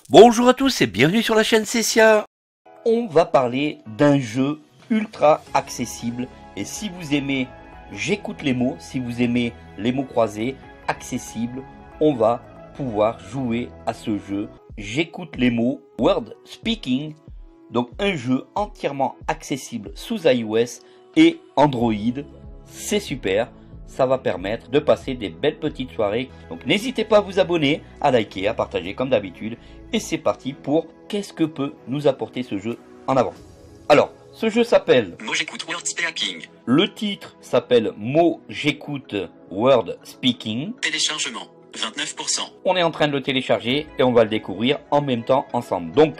Bonjour à tous et bienvenue sur la chaîne Cessia. On va parler d'un jeu ultra accessible et si vous aimez j'écoute les mots, si vous aimez les mots croisés, accessible, on va pouvoir jouer à ce jeu. J'écoute les mots, Word Speaking, donc un jeu entièrement accessible sous iOS et Android. C'est super, ça va permettre de passer des belles petites soirées. Donc n'hésitez pas à vous abonner, à liker, à partager comme d'habitude. Et c'est parti pour qu'est-ce que peut nous apporter ce jeu en avant. Alors, ce jeu s'appelle Mots j'écoute Word Speaking. Le titre s'appelle Mots j'écoute Word Speaking. Téléchargement 29%. On est en train de le télécharger et on va le découvrir en même temps ensemble. Donc,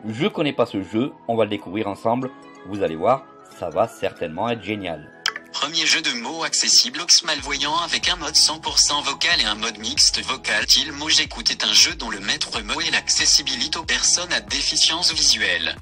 je connais pas ce jeu, on va le découvrir ensemble. Vous allez voir, ça va certainement être génial. Premier jeu de mots accessible aux malvoyants avec un mode 100% vocal et un mode mixte vocal. Mots j'écoute est un jeu dont le maître mot est l'accessibilité aux personnes à déficience visuelle.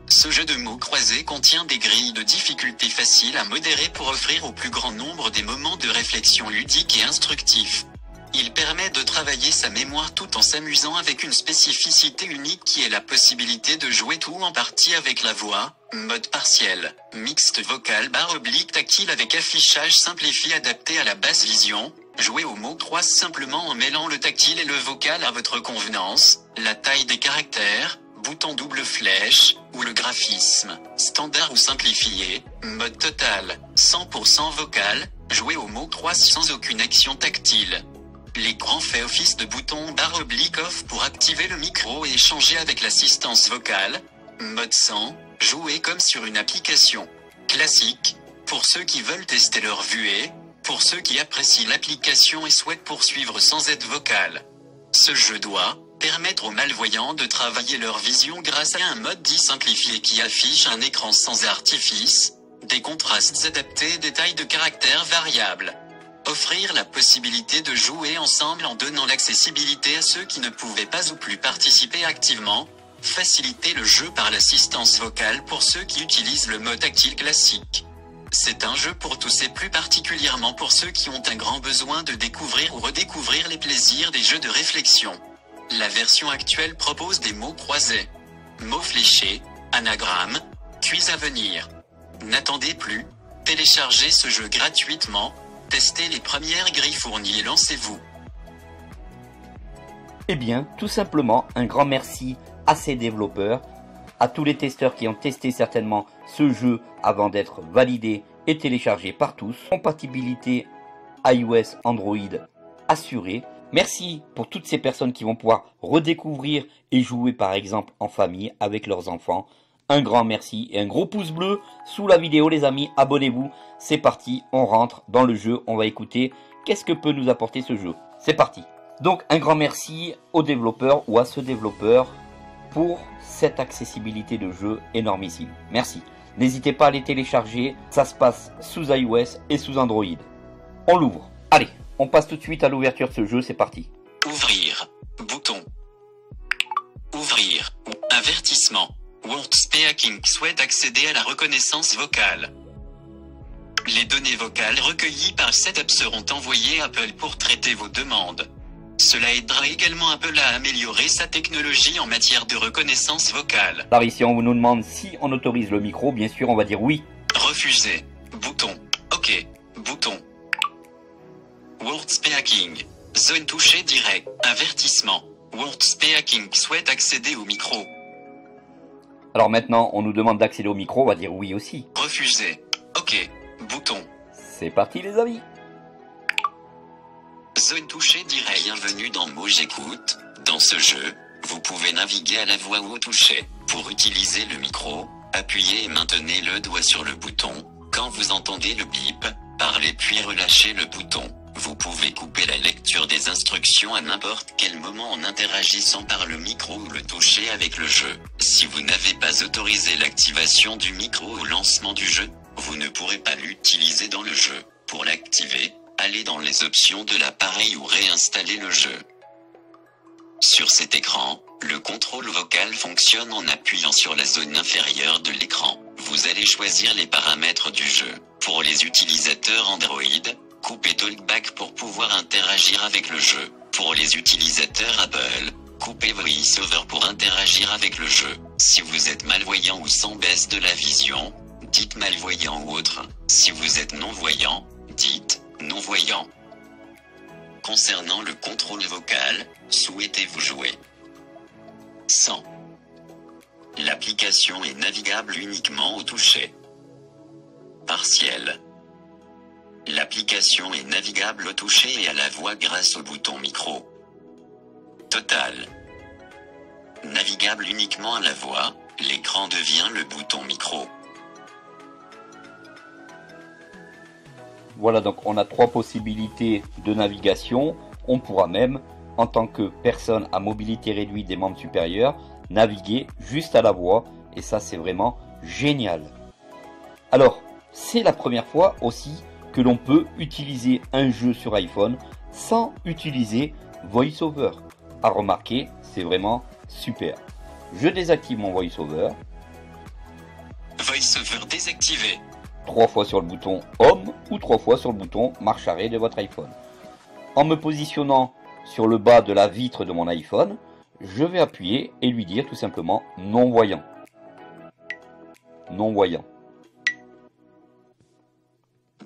Ce jeu de mots croisés contient des grilles de difficulté faciles à modérer pour offrir au plus grand nombre des moments de réflexion ludiques et instructifs. Il permet de travailler sa mémoire tout en s'amusant avec une spécificité unique qui est la possibilité de jouer tout ou en partie avec la voix, mode partiel, mixte vocal / tactile avec affichage simplifié adapté à la basse vision, jouer au mot croise simplement en mêlant le tactile et le vocal à votre convenance, la taille des caractères, bouton double flèche, ou le graphisme, standard ou simplifié, mode total, 100% vocal, jouer au mot croise sans aucune action tactile. L'écran fait office de bouton / off pour activer le micro et échanger avec l'assistance vocale. Mode 100, jouer comme sur une application. Classique, pour ceux qui veulent tester leur vue et, pour ceux qui apprécient l'application et souhaitent poursuivre sans aide vocale. Ce jeu doit permettre aux malvoyants de travailler leur vision grâce à un mode dit simplifié qui affiche un écran sans artifice, des contrastes adaptés et des tailles de caractères variables. Offrir la possibilité de jouer ensemble en donnant l'accessibilité à ceux qui ne pouvaient pas ou plus participer activement. Faciliter le jeu par l'assistance vocale pour ceux qui utilisent le mode tactile classique. C'est un jeu pour tous et plus particulièrement pour ceux qui ont un grand besoin de découvrir ou redécouvrir les plaisirs des jeux de réflexion. La version actuelle propose des mots croisés, mots fléchés, anagrammes, quiz à venir. N'attendez plus, téléchargez ce jeu gratuitement. Testez les premières grilles fournies et lancez-vous. Eh bien, tout simplement, un grand merci à ces développeurs, à tous les testeurs qui ont testé certainement ce jeu avant d'être validé et téléchargé par tous. Compatibilité iOS, Android assurée. Merci pour toutes ces personnes qui vont pouvoir redécouvrir et jouer par exemple en famille avec leurs enfants. Un grand merci et un gros pouce bleu sous la vidéo les amis, abonnez-vous, c'est parti, on rentre dans le jeu, on va écouter qu'est-ce que peut nous apporter ce jeu. C'est parti. Donc un grand merci aux développeurs ou à ce développeur pour cette accessibilité de jeu énormissime. Merci. N'hésitez pas à les télécharger, ça se passe sous iOS et sous Android. On l'ouvre. Allez, on passe tout de suite à l'ouverture de ce jeu, c'est parti. Ouvrir. Bouton. Ouvrir. Avertissement. Word Speaking souhaite accéder à la reconnaissance vocale. Les données vocales recueillies par cette app seront envoyées à Apple pour traiter vos demandes. Cela aidera également Apple à améliorer sa technologie en matière de reconnaissance vocale. Alors ici on nous demande si on autorise le micro, bien sûr on va dire oui. Refuser. Bouton. OK. Bouton. Word Speaking. Zone touchée direct. Avertissement. Word Speaking souhaite accéder au micro. Alors maintenant, on nous demande d'accéder au micro, on va dire oui aussi. Refuser. OK. Bouton. C'est parti les amis. Zone touchée direct. Bienvenue dans Mots j'écoute. Dans ce jeu, vous pouvez naviguer à la voix ou au toucher. Pour utiliser le micro, appuyez et maintenez le doigt sur le bouton. Quand vous entendez le bip, parlez puis relâchez le bouton. Vous pouvez couper la lecture des instructions à n'importe quel moment en interagissant par le micro ou le toucher avec le jeu. Si vous n'avez pas autorisé l'activation du micro au lancement du jeu, vous ne pourrez pas l'utiliser dans le jeu. Pour l'activer, allez dans les options de l'appareil ou réinstaller le jeu. Sur cet écran, le contrôle vocal fonctionne en appuyant sur la zone inférieure de l'écran. Vous allez choisir les paramètres du jeu. Pour les utilisateurs Android, coupez Talkback pour pouvoir interagir avec le jeu. Pour les utilisateurs Apple, coupez VoiceOver pour interagir avec le jeu. Si vous êtes malvoyant ou sans baisse de la vision, dites malvoyant ou autre. Si vous êtes non-voyant, dites non-voyant. Concernant le contrôle vocal, souhaitez-vous jouer? 100. L'application est navigable uniquement au toucher. Partiel. L'application est navigable au toucher et à la voix grâce au bouton micro. Total. Navigable uniquement à la voix, l'écran devient le bouton micro. Voilà, donc on a 3 possibilités de navigation. On pourra même, en tant que personne à mobilité réduite des membres supérieurs, naviguer juste à la voix. Et ça, c'est vraiment génial. Alors, c'est la première fois aussi que l'on peut utiliser un jeu sur iPhone sans utiliser VoiceOver. À remarquer, c'est vraiment super. Je désactive mon VoiceOver. VoiceOver désactivé. 3 fois sur le bouton Home ou 3 fois sur le bouton marche arrêt de votre iPhone. En me positionnant sur le bas de la vitre de mon iPhone, je vais appuyer et lui dire tout simplement non-voyant. Non-voyant.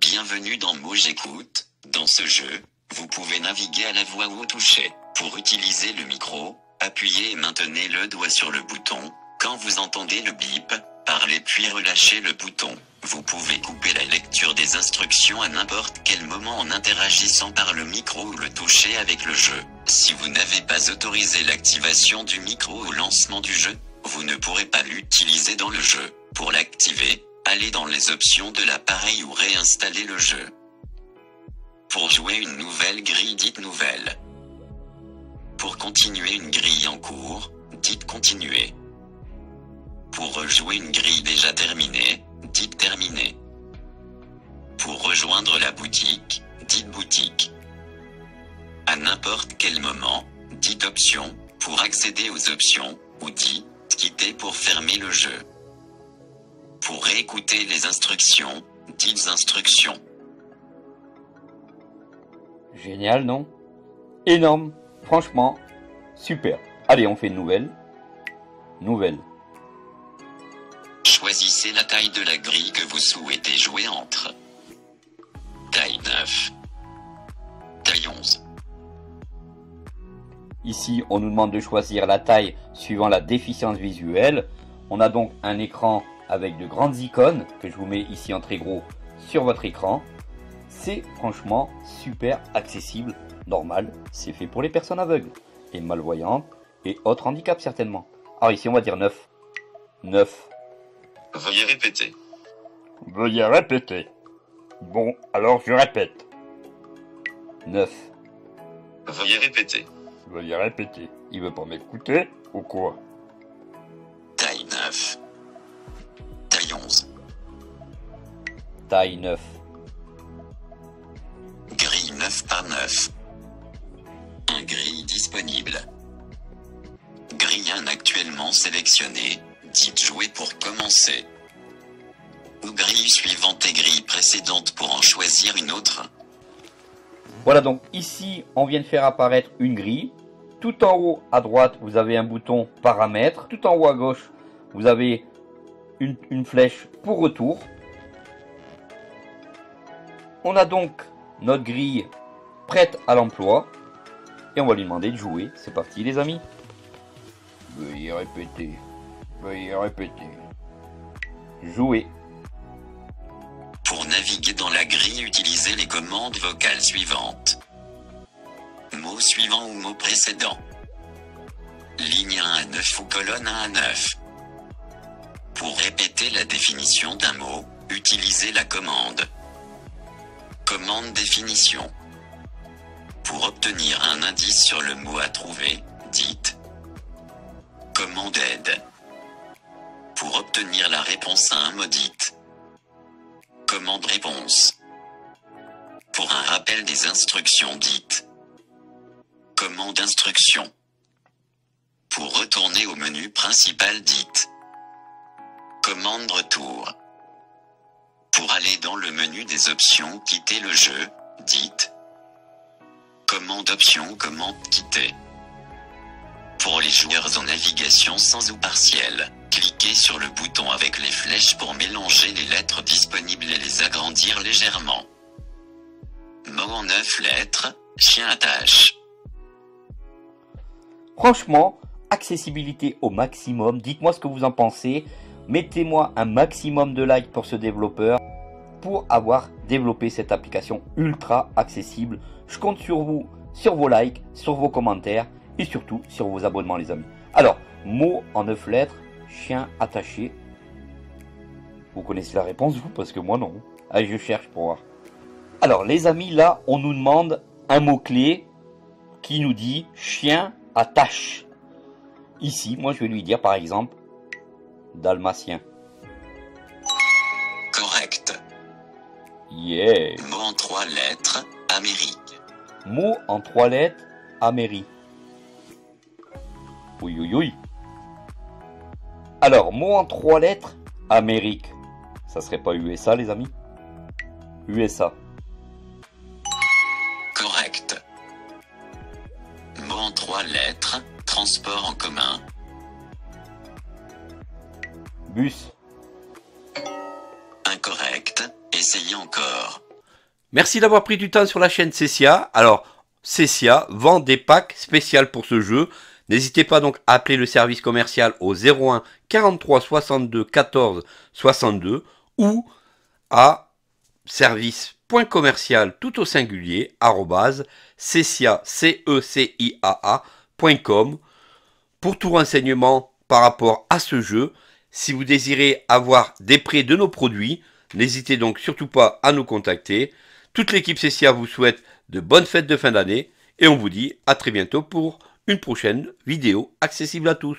Bienvenue dans Mots J'écoute. Dans ce jeu, vous pouvez naviguer à la voix ou au toucher. Pour utiliser le micro, appuyez et maintenez le doigt sur le bouton. Quand vous entendez le bip, parlez puis relâchez le bouton. Vous pouvez couper la lecture des instructions à n'importe quel moment en interagissant par le micro ou le toucher avec le jeu. Si vous n'avez pas autorisé l'activation du micro au lancement du jeu, vous ne pourrez pas l'utiliser dans le jeu. Pour l'activer, allez dans les options de l'appareil ou réinstallez le jeu. Pour jouer une nouvelle grille, dites nouvelle. Pour continuer une grille en cours, dites continuer. Pour rejouer une grille déjà terminée, dites terminé. Pour rejoindre la boutique, dites boutique. À n'importe quel moment, dites option, pour accéder aux options, ou dites quitter pour fermer le jeu. Pour réécouter les instructions, dites instructions. Génial, non? Énorme, franchement, super. Allez, on fait une nouvelle. Nouvelle. Choisissez la taille de la grille que vous souhaitez jouer entre. Taille 9. Taille 11. Ici, on nous demande de choisir la taille suivant la déficience visuelle. On a donc un écran avec de grandes icônes que je vous mets ici en très gros sur votre écran. C'est franchement super accessible, normal, c'est fait pour les personnes aveugles et malvoyantes et autres handicaps certainement. Alors ici on va dire 9. 9. Veuillez répéter. Veuillez répéter. Bon, alors je répète. 9. Veuillez répéter. Veuillez répéter. Il veut pas m'écouter ou quoi? Taille 9. Taille 11. Taille 9. Grille 9 par 9. Un grille disponible. Grille 1 actuellement sélectionnée. Dites jouer pour commencer. Ou grille suivante et grille précédente pour en choisir une autre. Voilà, donc ici on vient de faire apparaître une grille. Tout en haut à droite vous avez un bouton paramètres. Tout en haut à gauche vous avez une flèche pour retour. On a donc notre grille prête à l'emploi. Et on va lui demander de jouer. C'est parti les amis. Veuillez répéter. Veuillez répéter. Jouer. Pour naviguer dans la grille, utilisez les commandes vocales suivantes. Mot suivant ou mot précédent. Ligne 1 à 9 ou colonne 1 à 9. Pour répéter la définition d'un mot, utilisez la commande. Commande définition. Pour obtenir un indice sur le mot à trouver, dites commande aide. Pour obtenir la réponse à un mot, dites commande réponse. Pour un rappel des instructions, dites commande instruction. Pour retourner au menu principal, dites commande retour. Pour aller dans le menu des options, quittez le jeu, dites Commande option commande quitter. Pour les joueurs en navigation sans ou partielle, cliquez sur le bouton avec les flèches pour mélanger les lettres disponibles et les agrandir légèrement. Mot en 9 lettres, chien attache. Franchement, accessibilité au maximum. Dites-moi ce que vous en pensez. Mettez-moi un maximum de likes pour ce développeur pour avoir développé cette application ultra accessible. Je compte sur vous, sur vos likes, sur vos commentaires et surtout sur vos abonnements les amis. Alors, mot en 9 lettres, chien attaché. Vous connaissez la réponse vous? Parce que moi non. Allez, je cherche pour voir. Alors les amis, là on nous demande un mot-clé qui nous dit chien attache. Ici, moi je vais lui dire par exemple dalmatien. Correct. Yeah. Mot en 3 lettres, Amérique. Mot en 3 lettres, Amérique. Oui, oui, oui. Alors, mot en 3 lettres, Amérique. Ça serait pas USA, les amis? USA. Correct. Mot en 3 lettres, transport en commun. Bus. Incorrect. Essayez encore. Merci d'avoir pris du temps sur la chaîne Cessia. Alors, Cessia vend des packs spéciaux pour ce jeu. N'hésitez pas donc à appeler le service commercial au 01 43 62 14 62 ou à service.commercial tout au singulier @ceciaa.com pour tout renseignement par rapport à ce jeu. Si vous désirez avoir des prix de nos produits, n'hésitez donc surtout pas à nous contacter. Toute l'équipe Cessia vous souhaite de bonnes fêtes de fin d'année et on vous dit à très bientôt pour une prochaine vidéo accessible à tous.